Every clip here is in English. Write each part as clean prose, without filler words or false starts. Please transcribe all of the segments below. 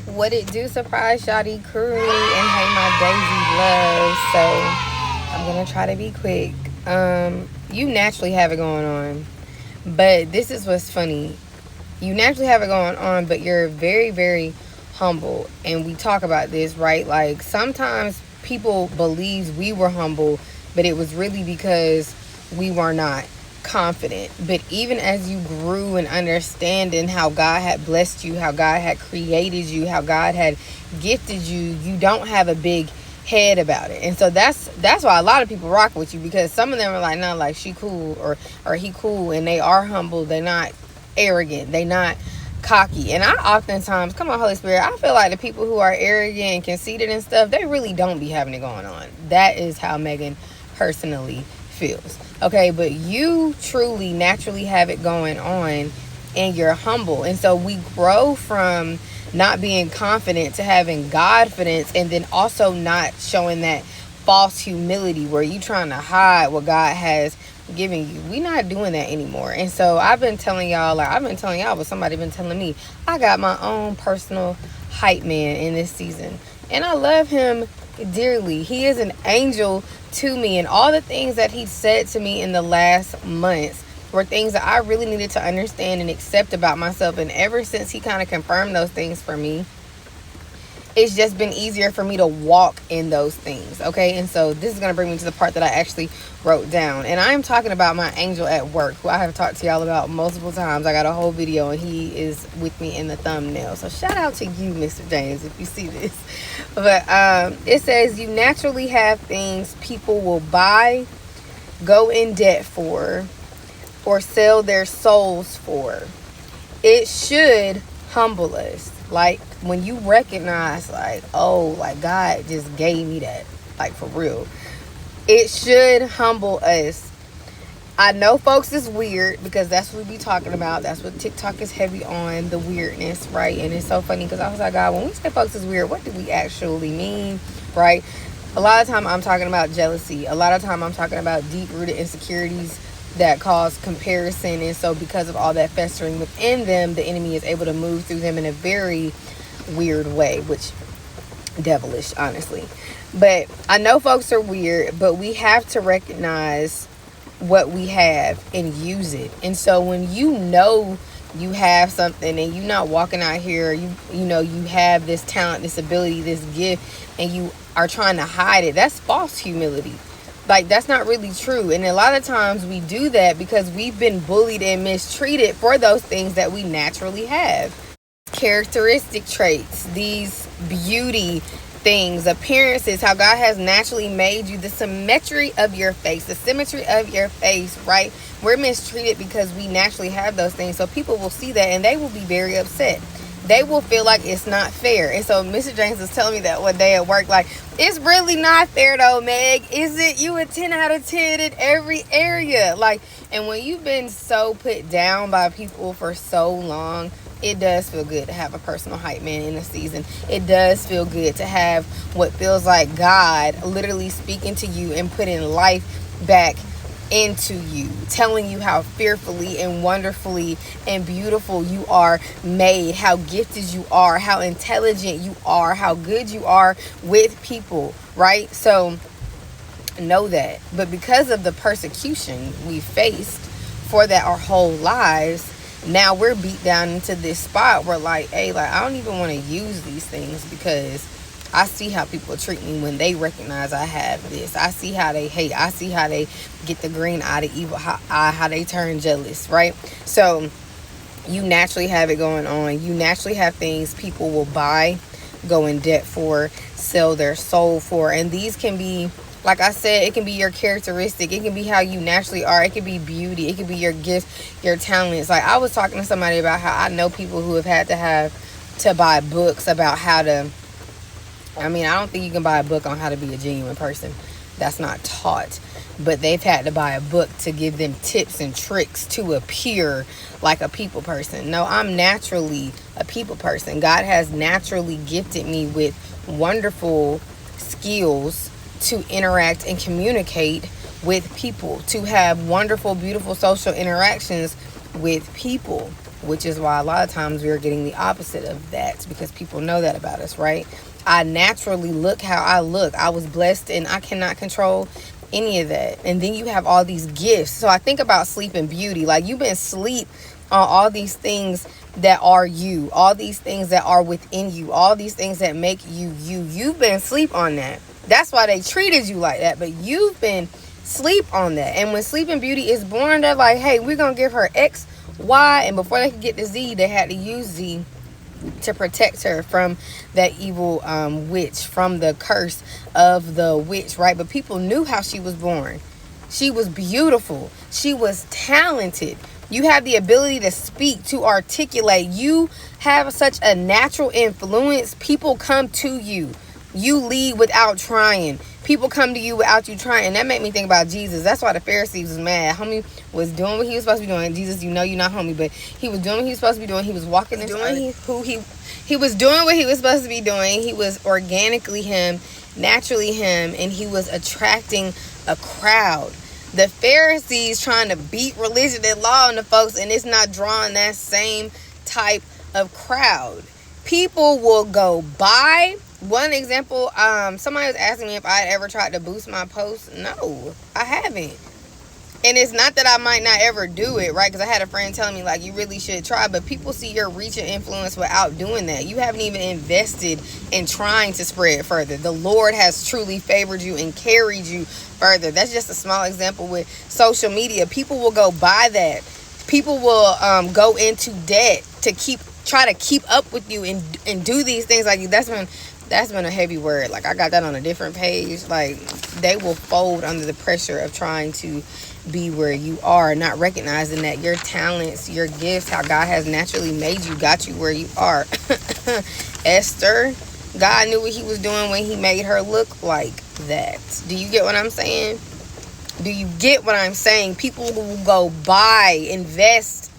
What it do, surprise Shawty crew, and hey my Daizee love. So I'm gonna try to be quick. You naturally have it going on, but this is what's funny. You naturally have it going on, but you're very, very humble. And we talk about this, right? Like sometimes people believe we were humble, but it was really because we were not confident. But even as you grew and understanding how God had blessed you, how God had created you, how God had gifted you, you don't have a big head about it. And so that's why a lot of people rock with you, because some of them are like, no, like she cool or he cool, and they are humble. They're not arrogant. They not cocky. And I oftentimes, come on Holy Spirit, I feel like the people who are arrogant and conceited and stuff, they really don't be having it going on. That is how Megan personally feels. Okay, but you truly naturally have it going on, and you're humble. And so we grow from not being confident to having Godfidence, and then also not showing that false humility where you trying to hide what God has given you. We not doing that anymore. And so I've been telling y'all, but somebody been telling me, I got my own personal hype man in this season, and I love him dearly. He is an angel to me, and all the things that he said to me in the last months were things that I really needed to understand and accept about myself. And ever since he kind of confirmed those things for me, it's just been easier for me to walk in those things. Okay, and so this is going to bring me to the part that I actually wrote down, and I'm talking about my angel at work, who I have talked to y'all about multiple times. I got a whole video, and he is with me in the thumbnail, so shout out to you, Mr. James, if you see this. But it says, you naturally have things people will buy, go in debt for, or sell their souls for. It should humble us. Like when you recognize, like, oh, like God just gave me that, like for real, it should humble us. I know folks is weird, because that's what we be talking about. That's what TikTok is heavy on, the weirdness, right? And it's so funny, because I was like, God, when we say folks is weird, what do we actually mean, right? A lot of time I'm talking about jealousy. A lot of time I'm talking about deep-rooted insecurities that cause comparison. And so because of all that festering within them, the enemy is able to move through them in a very weird way, which devilish, honestly. But I know folks are weird, but we have to recognize what we have and use it. And so when you know you have something, and you're not walking out here, you know you have this talent, this ability, this gift, and you are trying to hide it, that's false humility. Like, that's not really true. And a lot of times we do that because we've been bullied and mistreated for those things that we naturally have. Characteristic traits, these beauty things, appearances, how God has naturally made you, the symmetry of your face, the symmetry of your face, right? We're mistreated because we naturally have those things. So people will see that and they will be very upset. They will feel like it's not fair. And so Mr. James was telling me that one day at work, like, it's really not fair though, Meg. Is it? You a 10 out of 10 in every area. Like, and when you've been so put down by people for so long, it does feel good to have a personal hype man in a season. It does feel good to have what feels like God literally speaking to you and putting life back into you, telling you how fearfully and wonderfully and beautiful you are made, how gifted you are, how intelligent you are, how good you are with people, right? So know that. But because of the persecution we faced for that our whole lives, now we're beat down into this spot where, like, hey, like, I don't even want to use these things because I see how people treat me when they recognize I have this. I see how they hate. I see how they get the green eye, the evil eye, how they turn jealous, right? So you naturally have it going on. You naturally have things people will buy, go in debt for, sell their soul for. And these can be, like I said, it can be your characteristic. It can be how you naturally are. It can be beauty. It can be your gifts, your talents. Like, I was talking to somebody about how I know people who have had to buy books about how to, I mean, I don't think you can buy a book on how to be a genuine person. That's not taught. But they've had to buy a book to give them tips and tricks to appear like a people person. No, I'm naturally a people person. God has naturally gifted me with wonderful skills to interact and communicate with people, to have wonderful, beautiful social interactions with people. which is why a lot of times we're getting the opposite of that, because people know that about us, right? I naturally look how I look. I was blessed, and I cannot control any of that. And then you have all these gifts. So I think about sleep and beauty. Like, you've been asleep on all these things that are you, all these things that are within you, all these things that make you you. You've been asleep on that. That's why they treated you like that. But you've been sleep on that. And when Sleep and Beauty is born, they're like, hey, we're gonna give her X, Y, and before they could get the Z, they had to use Z to protect her from that evil witch, from the curse of the witch, right? But people knew how she was born. She was beautiful. She was talented. You have the ability to speak, to articulate. You have such a natural influence. People come to you. You lead without trying. People come to you without you trying. And that made me think about Jesus. That's why the Pharisees was mad. Homie was doing what he was supposed to be doing. Jesus, you know you're not homie, but he was doing what he was supposed to be doing. He was walking this earth. He was doing what he was supposed to be doing. He was organically him, naturally him, and he was attracting a crowd. The Pharisees trying to beat religion and law on the folks, and it's not drawing that same type of crowd. People will go by. One example, somebody was asking me if I had ever tried to boost my posts. No, I haven't. And it's not that I might not ever do it, right? Because I had a friend telling me, like, you really should try. But people see your reach and influence without doing that. You haven't even invested in trying to spread further. The Lord has truly favored you and carried you further. That's just a small example with social media. People will go buy that. People will go into debt to try to keep up with you and do these things. Like, that's been a heavy word. Like, I got that on a different page. Like, they will fold under the pressure of trying to be where you are, not recognizing that your talents, your gifts, how God has naturally made you, got you where you are. Esther, God knew what he was doing when he made her look like that. Do you get what I'm saying? Do you get what I'm saying? People will go buy, invest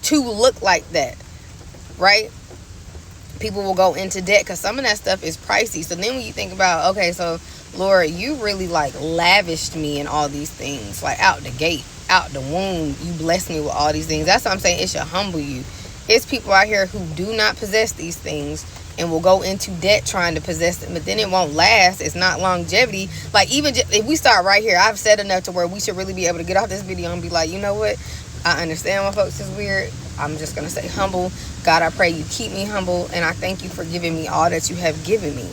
to look like that, right? People will go into debt because some of that stuff is pricey. So then when you think about, okay, so Lord, you really like lavished me in all these things, like out the gate, out the womb, you blessed me with all these things. That's what I'm saying. It should humble you. It's people out here who do not possess these things and will go into debt trying to possess them, but then it won't last. It's not longevity. Like, even if we start right here, I've said enough to where we should really be able to get off this video and be like, you know what? I understand why folks is weird. I'm just going to say humble. God, I pray you keep me humble, and I thank you for giving me all that you have given me.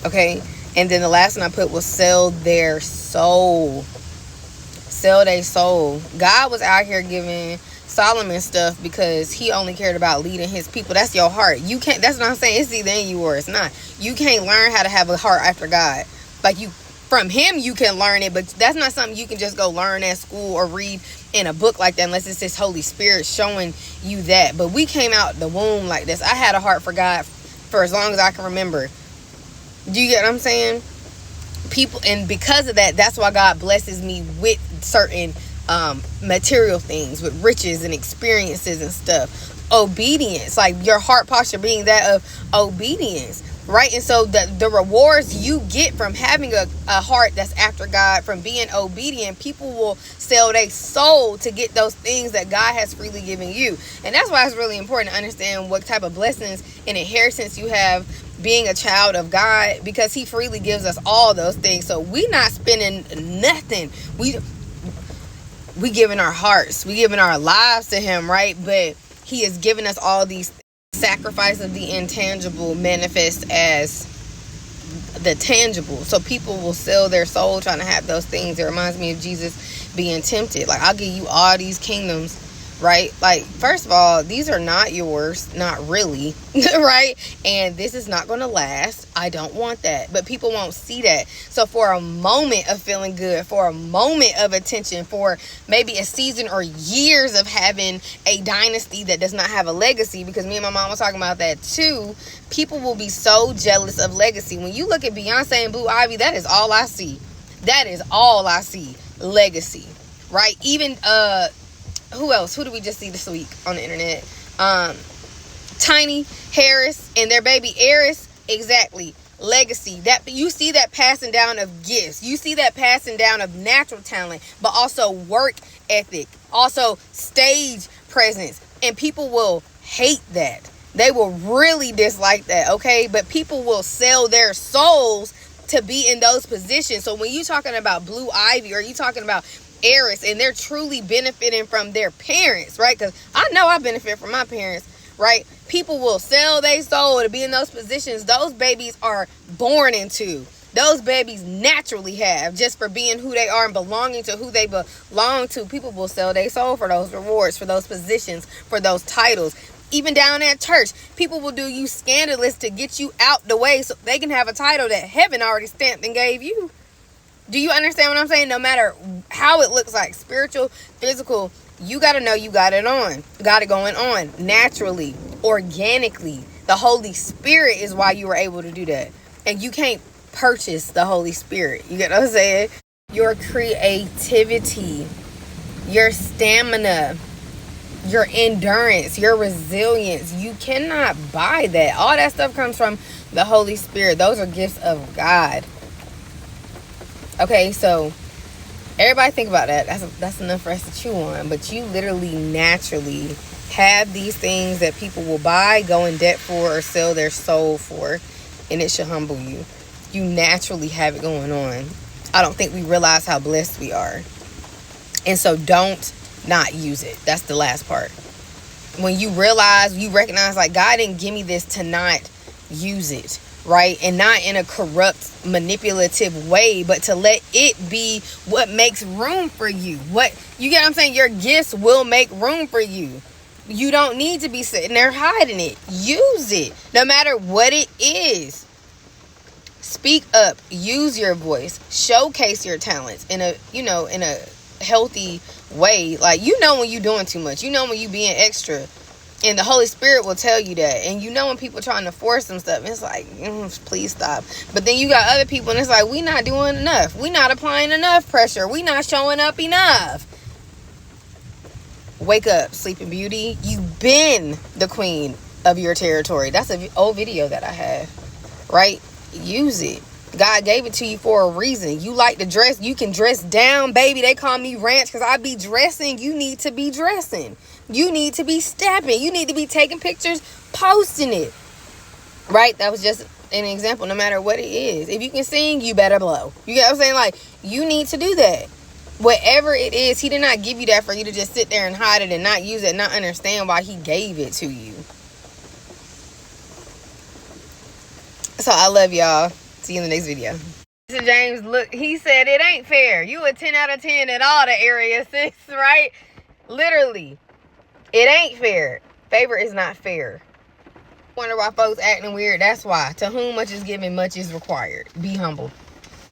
Okay? And then the last one I put was sell their soul. Sell their soul. God was out here giving Solomon stuff because he only cared about leading his people. That's your heart. You can't, that's what I'm saying. It's either in you or it's not. You can't learn how to have a heart after God. Like, from him you can learn it, but that's not something you can just go learn at school or read in a book like that, unless it's his Holy Spirit showing you that. But we came out the womb like this. I had a heart for God for as long as I can remember. Do you get what I'm saying? People, and because of that, that's why God blesses me with certain material things, with riches and experiences and stuff. Obedience, like your heart posture being that of obedience, right? And so the rewards you get from having a heart that's after God, from being obedient, people will sell their soul to get those things that God has freely given you. And that's why it's really important to understand what type of blessings and inheritance you have being a child of God, because he freely gives us all those things. So we not spending nothing. We giving our hearts, we giving our lives to him, right? But he has given us all these things. Sacrifice of the intangible manifest as the tangible. So people will sell their soul trying to have those things. It reminds me of Jesus being tempted. Like, I'll give you all these kingdoms, right? Like, first of all, these are not yours, not really, right? And this is not going to last. I don't want that. But people won't see that. So for a moment of feeling good, for a moment of attention, for maybe a season or years of having a dynasty that does not have a legacy, because me and my mom was talking about that too, people will be so jealous of legacy. When you look at Beyonce and Blue Ivy, that is all I see. That is all I see. Legacy, right? Even who else? Who did we just see this week on the internet? Tiny Harris and their baby Eris. Exactly. Legacy. That you see that passing down of gifts. You see that passing down of natural talent, but also work ethic. Also stage presence, And people will hate that. They will really dislike that, okay? But people will sell their souls to be in those positions. So when you're talking about Blue Ivy, or you talking about Eris, and they're truly benefiting from their parents, right? Because I know I benefit from my parents, right? People will sell their soul to be in those positions those babies are born into. Those babies naturally have, just for being who they are and belonging to who they belong to. People will sell their soul for those rewards, for those positions, for those titles. Even down at church, people will do you scandalous to get you out the way so they can have a title that heaven already stamped and gave you. Do you understand what I'm saying? No matter how it looks like, spiritual, physical, you got to know you got it on. Got it going on naturally, organically. The Holy Spirit is why you were able to do that. And you can't purchase the Holy Spirit. You get what I'm saying? Your creativity, your stamina, your endurance, your resilience. You cannot buy that. All that stuff comes from the Holy Spirit. Those are gifts of God. Okay, so everybody think about that. That's enough for us to chew on. But you literally naturally have these things that people will buy, go in debt for, or sell their soul for, and it should humble you. You naturally have it going on. I don't think we realize how blessed we are. And so don't not use it. That's the last part. When you realize, you recognize, like, God didn't give me this to not use it, right? And not in a corrupt, manipulative way, but to let it be what makes room for you. What, you get what I'm saying? Your gifts will make room for you. You don't need to be sitting there hiding it. Use it, no matter what it is. Speak up, use your voice, showcase your talents in a healthy way. Like, when you're doing too much, when you're being extra, and the Holy Spirit will tell you that. And when people trying to force some stuff, it's like, please stop. But then you got other people, and it's like, we not doing enough. We not applying enough pressure. We not showing up enough. Wake up, Sleeping Beauty. You've been the queen of your territory. That's an old video that I have, right? Use it. God gave it to you for a reason. You like to dress, you can dress down, baby. They call me ranch because I be dressing. You need to be dressing. You need to be stepping. You need to be taking pictures, posting it, right? That was just an example. No matter what it is, if you can sing, you better blow. You get what I'm saying? Like, you need to do that. Whatever it is, he did not give you that for you to just sit there and hide it and not use it, not understand why he gave it to you. So I love y'all. See you in the next video. Mr. James, look, he said it ain't fair. You a 10 out of 10 in all the areas, sis, right? Literally. It ain't fair. Favor is not fair. Wonder why folks acting weird. That's why. To whom much is given, much is required. Be humble.